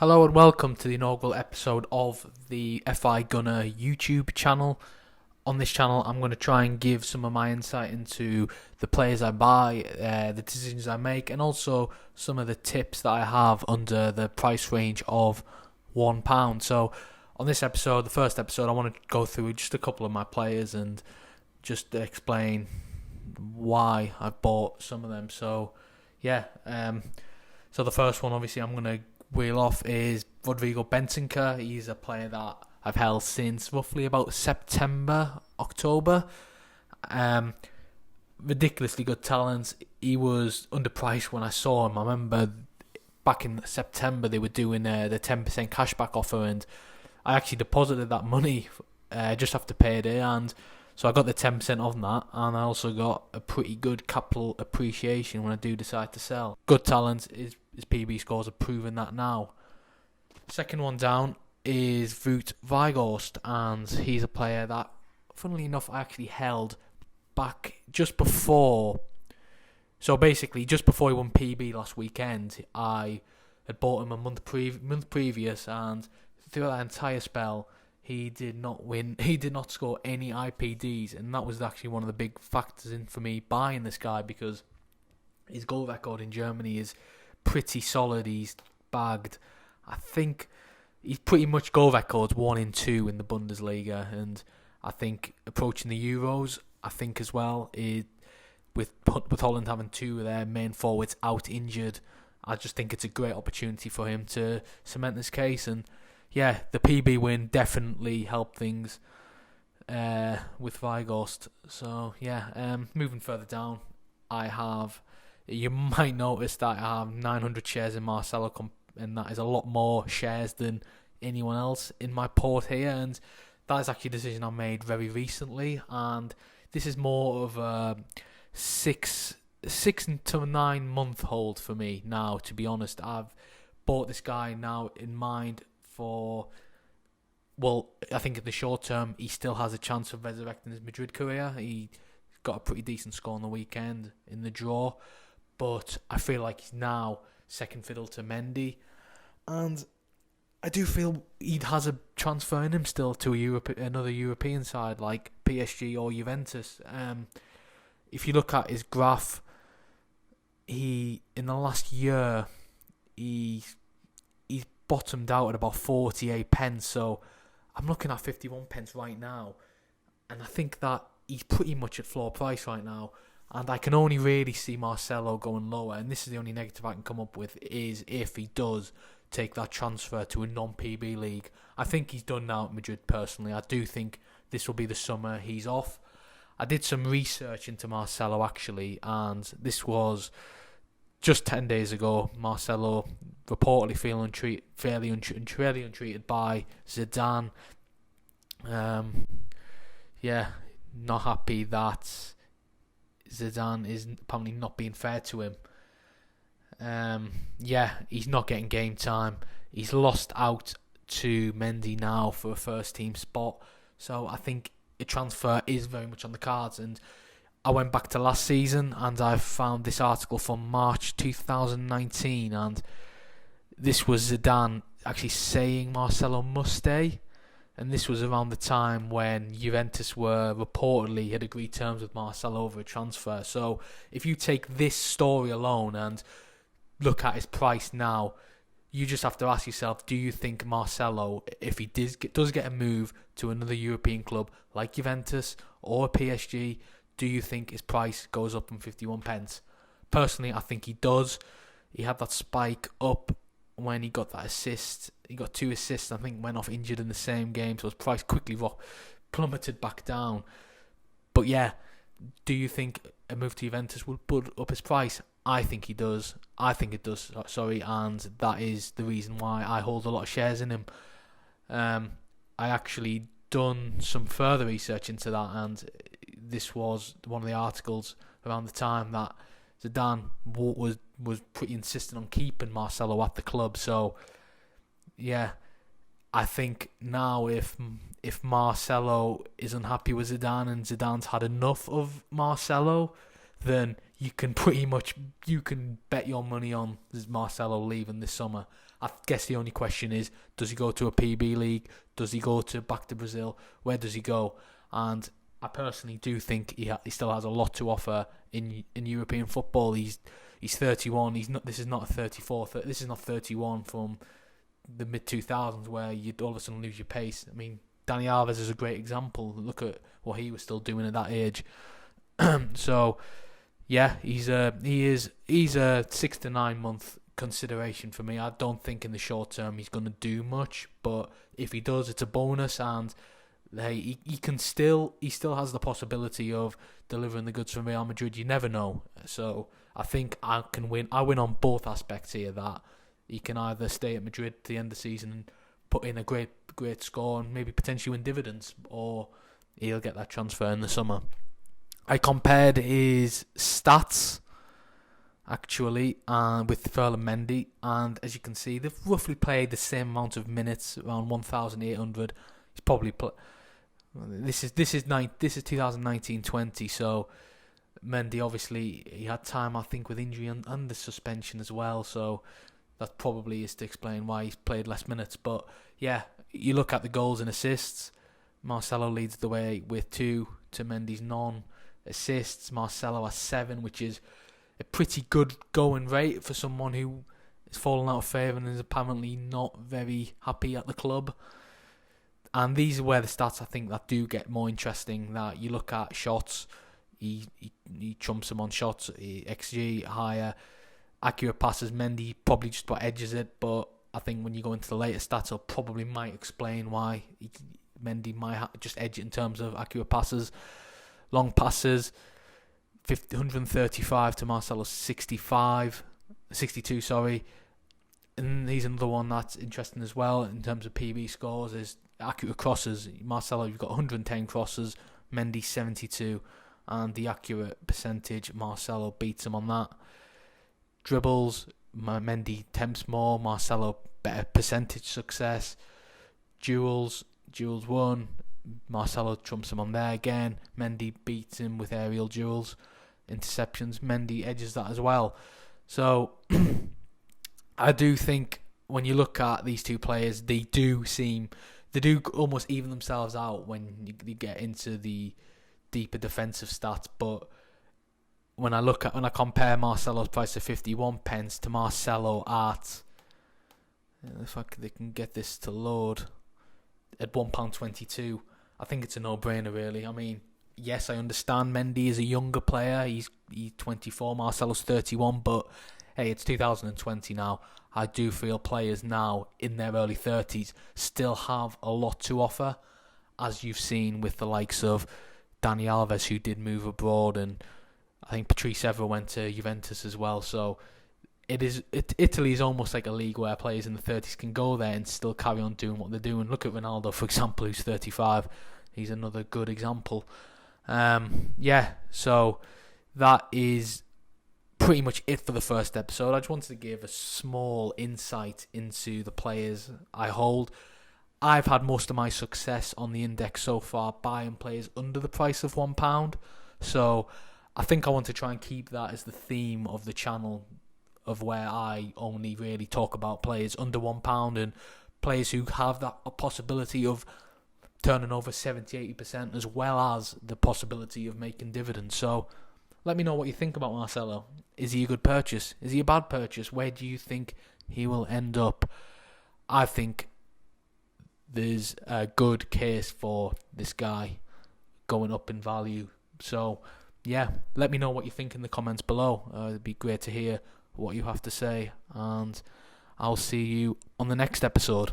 Hello and welcome to the inaugural episode of the FI Gunner YouTube channel. On this channel, I'm going to try and give some of my insight into the players I buy, the decisions I make, and also some of the tips that I have under the price range of £1. So, on this episode, the first episode, I want to go through just a couple of my players and just explain why I've bought some of them. So, so the first one, obviously, I'm going to wheel off is Rodrigo Bentancur. He's a player that I've held since roughly about September, October. Ridiculously good talent. He was underpriced when I saw him. I remember back in September they were doing the 10% cashback offer, and I actually deposited that money just after payday, and so I got the 10% on that, and I also got a pretty good capital appreciation when I do decide to sell. Good talent. His PB scores have proven that now. Second one down is Wout Weghorst, and he's a player that, funnily enough, I actually held back just before. So basically, just before he won PB last weekend, I had bought him a month previous, and throughout that entire spell, he did not win. He did not score any IPDs, and that was actually one of the big factors in for me buying this guy, because his goal record in Germany is pretty solid. He's bagged, I think he's pretty much goal records 1 in 2 in the Bundesliga, and I think approaching the Euros, I think as well, with Holland having 2 of their main forwards out injured, I just think it's a great opportunity for him to cement this case. And yeah, the PB win definitely helped things with Weghorst. So yeah, moving further down, you might notice that I have 900 shares in Marcelo, and that is a lot more shares than anyone else in my port here, and that is actually a decision I made very recently, and this is more of a 6 to 9 month hold for me now, to be honest. I've bought this guy now in mind for, well, I think in the short term he still has a chance of resurrecting his Madrid career. He got a pretty decent score on the weekend in the draw, but I feel like he's now second fiddle to Mendy, and I do feel he has a transfer in him still to another European side like PSG or Juventus. If you look at his graph, in the last year he's bottomed out at about 48 pence, so I'm looking at 51 pence right now, and I think that he's pretty much at floor price right now. And I can only really see Marcelo going lower, and this is the only negative I can come up with, is if he does take that transfer to a non-PB league. I think he's done now at Madrid personally. I do think this will be the summer he's off. I did some research into Marcelo actually, and this was just 10 days ago. Marcelo reportedly feeling fairly untreated by Zidane. Not happy that Zidane is apparently not being fair to him. He's not getting game time. He's lost out to Mendy now for a first team spot. So I think a transfer is very much on the cards. And I went back to last season and I found this article from March 2019, and this was Zidane actually saying Marcelo must stay. And this was around the time when Juventus had agreed terms with Marcelo over a transfer. So if you take this story alone and look at his price now, you just have to ask yourself, do you think Marcelo, if he does get a move to another European club like Juventus or PSG, do you think his price goes up from 51 pence? Personally, I think he does. He had that spike up when he got that assist. He got 2 assists, I think, went off injured in the same game, so his price quickly plummeted back down. But yeah, do you think a move to Juventus would put up his price? I think he does. I think it does, and that is the reason why I hold a lot of shares in him. I actually done some further research into that, and this was one of the articles around the time that Zidane was pretty insistent on keeping Marcelo at the club. So yeah, I think now if Marcelo is unhappy with Zidane and Zidane's had enough of Marcelo, then you can bet your money on Marcelo leaving this summer. I guess the only question is, does he go to a PB league? Does he go back to Brazil? Where does he go? And I personally do think he still has a lot to offer in European football. He's 31. This is not a 34. This is not 31 from the mid 2000s where you'd all of a sudden lose your pace. I mean, Dani Alves is a great example. Look at what he was still doing at that age. So, yeah, he's a 6 to 9 month consideration for me. I don't think in the short term he's going to do much, but if he does, it's a bonus, and he still has the possibility of delivering the goods from Real Madrid. You never know. So I think I win on both aspects here. That he can either stay at Madrid to the end of the season and put in a great score and maybe potentially win dividends, or he'll get that transfer in the summer. I compared his stats actually with Ferland Mendy, and as you can see, they've roughly played the same amount of minutes, around 1,800. He's probably this is 2019-20, so Mendy obviously he had time, I think, with injury and the suspension as well, so that probably is to explain why he's played less minutes. But yeah, you look at the goals and assists, Marcelo leads the way with 2 to Mendy's none. Assists, Marcelo has 7, which is a pretty good going rate for someone who is fallen out of favour and is apparently not very happy at the club. And these are where the stats I think that do get more interesting. That you look at shots, he trumps them on shots, XG higher, accurate passes. Mendy probably just about edges it, but I think when you go into the later stats, it probably might explain why Mendy might just edge it in terms of accurate passes. Long passes, 135 to Marcelo's 62, sorry. And he's another one that's interesting as well in terms of PB scores, is accurate crosses. Marcelo, you've got 110 crosses, Mendy 72, and the accurate percentage, Marcelo beats him on that. Dribbles, Mendy attempts more, Marcelo better percentage success. Duels 1, Marcelo trumps him on there again. Mendy beats him with aerial duels. Interceptions, Mendy edges that as well. So I do think when you look at these two players, they do almost even themselves out when you get into the deeper defensive stats. But when I compare Marcelo's price of 51 pence to Marcelo at, if they can get this to load, at £1.22, I think it's a no-brainer, really. I mean, yes, I understand Mendy is a younger player. He's 24, Marcelo's 31, but hey, it's 2020 now. I do feel players now in their early 30s still have a lot to offer, as you've seen with the likes of Dani Alves, who did move abroad, and I think Patrice Evra went to Juventus as well. So Italy is almost like a league where players in the 30s can go there and still carry on doing what they're doing. Look at Ronaldo, for example, who's 35. He's another good example. So that is pretty much it for the first episode. I just wanted to give a small insight into the players I hold. I've had most of my success on the index so far buying players under the price of £1. So I think I want to try and keep that as the theme of the channel, of where I only really talk about players under £1 and players who have that possibility of turning over 70-80%, as well as the possibility of making dividends. So let me know what you think about Marcelo. Is he a good purchase? Is he a bad purchase? Where do you think he will end up? I think there's a good case for this guy going up in value. So yeah, let me know what you think in the comments below. It'd be great to hear what you have to say, and I'll see you on the next episode.